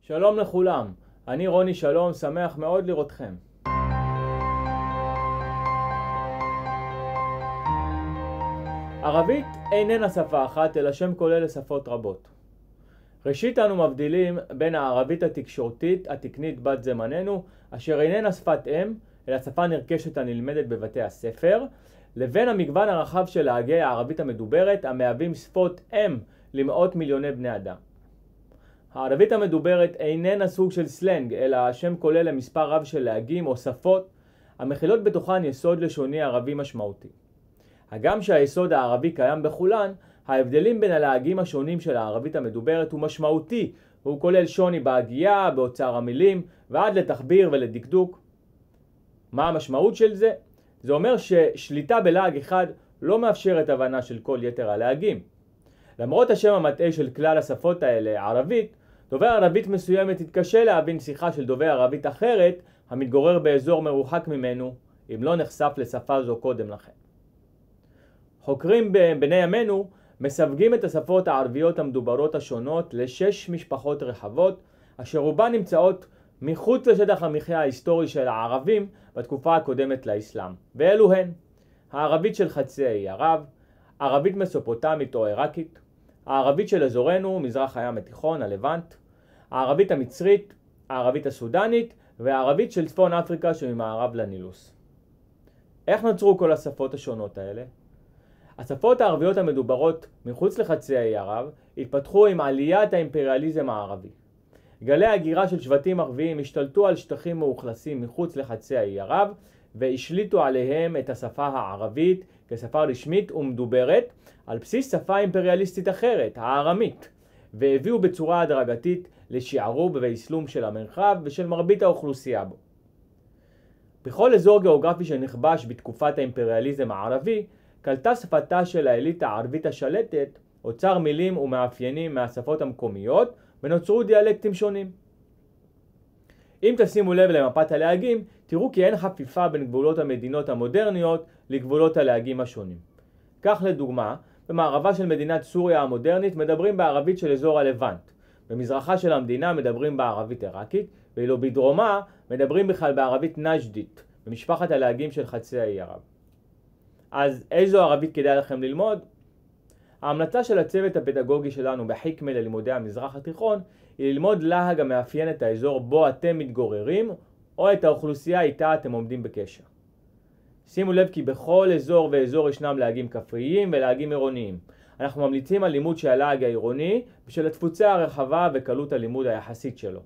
שלום לכולם, אני רוני שלום, שמח מאוד לראותכם. ערבית איננה שפה אחת, אלא שם כולל לשפות רבות. ראשית אנו מבדילים בין הערבית התקשורתית התקנית בת זמננו, אשר איננה שפת אם, אלא שפה נרכשת הנלמדת בבתי הספר, לבין המגוון הרחב של להגי הערבית המדוברת, המהווים שפות אם למאות מיליוני בני אדם. הערבית המדוברת איננה סוג של סלנג, אלא שם כולל למספר רב של להגים או שפות, המכילות בתוכן יסוד לשוני ערבי משמעותי. הגם שהיסוד הערבי קיים בכולן, ההבדלים בין הלהגים השונים של הערבית המדוברת הוא משמעותי, והוא כולל שוני בהגייה, באוצר המילים, ועד לתחביר ולדקדוק. מה המשמעות של זה? זה אומר ששליטה בלהג אחד לא מאפשרת הבנה של כל יתר הלהגים. למרות השם המטעה של כלל השפות האלה, ערבית, דובר ערבית מסוימת יתקשה להבין שיחה של דובר ערבית אחרת המתגורר באזור מרוחק ממנו, אם לא נחשף לשפה זו קודם לכן. חוקרים בני ימינו מסווגים את השפות הערביות המדוברות השונות לשש משפחות רחבות, אשר רובן נמצאות מחוץ לשטח המחיה ההיסטורי של הערבים בתקופה הקודמת לאסלאם, ואלו הן: הערבית של חצי האי ערב, ערבית מסופוטמית או עיראקית, הערבית של אזורנו, מזרח הים התיכון, הלבנט, הערבית המצרית, הערבית הסודנית והערבית של צפון אפריקה שממערב לנילוס. איך נוצרו כל השפות השונות האלה? השפות הערביות המדוברות מחוץ לחצי האי ערב התפתחו עם עליית האימפריאליזם הערבי. גלי הגירה של שבטים ערביים השתלטו על שטחים מאוכלסים מחוץ לחצי האי ערב והשליטו עליהם את השפה הערבית כשפה רשמית ומדוברת על בסיס שפה אימפריאליסטית אחרת, הארמית, והביאו בצורה הדרגתית לשערוב ואסלום של המרחב ושל מרבית האוכלוסייה בו. בכל אזור גיאוגרפי שנכבש בתקופת האימפריאליזם הערבי, קלטה שפתה של האליטה הערבית השלטת אוצר מילים ומאפיינים מהשפות המקומיות ונוצרו דיאלקטים שונים. אם תשימו לב למפת הלהגים, תראו כי אין חפיפה בין גבולות המדינות המודרניות לגבולות הלהגים השונים. כך לדוגמה, במערבה של מדינת סוריה המודרנית מדברים בערבית של אזור הלבנט, במזרחה של המדינה מדברים בערבית עיראקית, ואילו בדרומה מדברים בכלל בערבית נג'דית, במשפחת הלהגים של חצי האי ערב. אז איזו ערבית כדאי לכם ללמוד? ההמלצה של הצוות הפדגוגי שלנו בחיקמה ללימודי המזרח התיכון היא ללמוד להג המאפיין את האזור בו אתם מתגוררים או את האוכלוסייה איתה אתם עומדים בקשר. שימו לב כי בכל אזור ואזור ישנם להגים כפריים ולהגים עירוניים. אנחנו ממליצים על לימוד של הלהג העירוני בשל התפוצה הרחבה וקלות הלימוד היחסית שלו.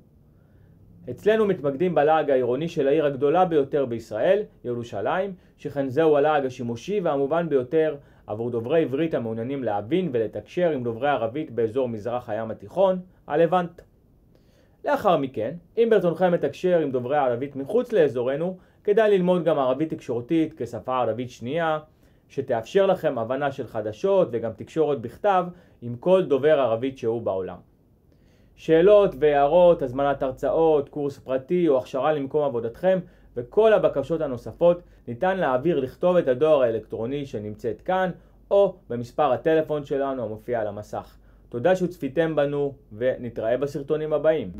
אצלנו מתמקדים בלהג העירוני של העיר הגדולה ביותר בישראל, ירושלים, שכן זהו הלהג השימושי והמובן ביותר עבור דוברי עברית המעוניינים להבין ולתקשר עם דוברי ערבית באזור מזרח הים התיכון, הלבנט. לאחר מכן, אם ברצונכם לתקשר עם דוברי ערבית מחוץ לאזורנו, כדאי ללמוד גם ערבית תקשורתית כשפה ערבית שנייה, שתאפשר לכם הבנה של חדשות וגם תקשורת בכתב עם כל דובר ערבית שהוא בעולם. שאלות והערות, הזמנת הרצאות, קורס פרטי או הכשרה למקום עבודתכם וכל הבקשות הנוספות ניתן להעביר לכתובת הדואר האלקטרוני שנמצאת כאן או במספר הטלפון שלנו המופיע על המסך. תודה שצפיתם בנו ונתראה בסרטונים הבאים.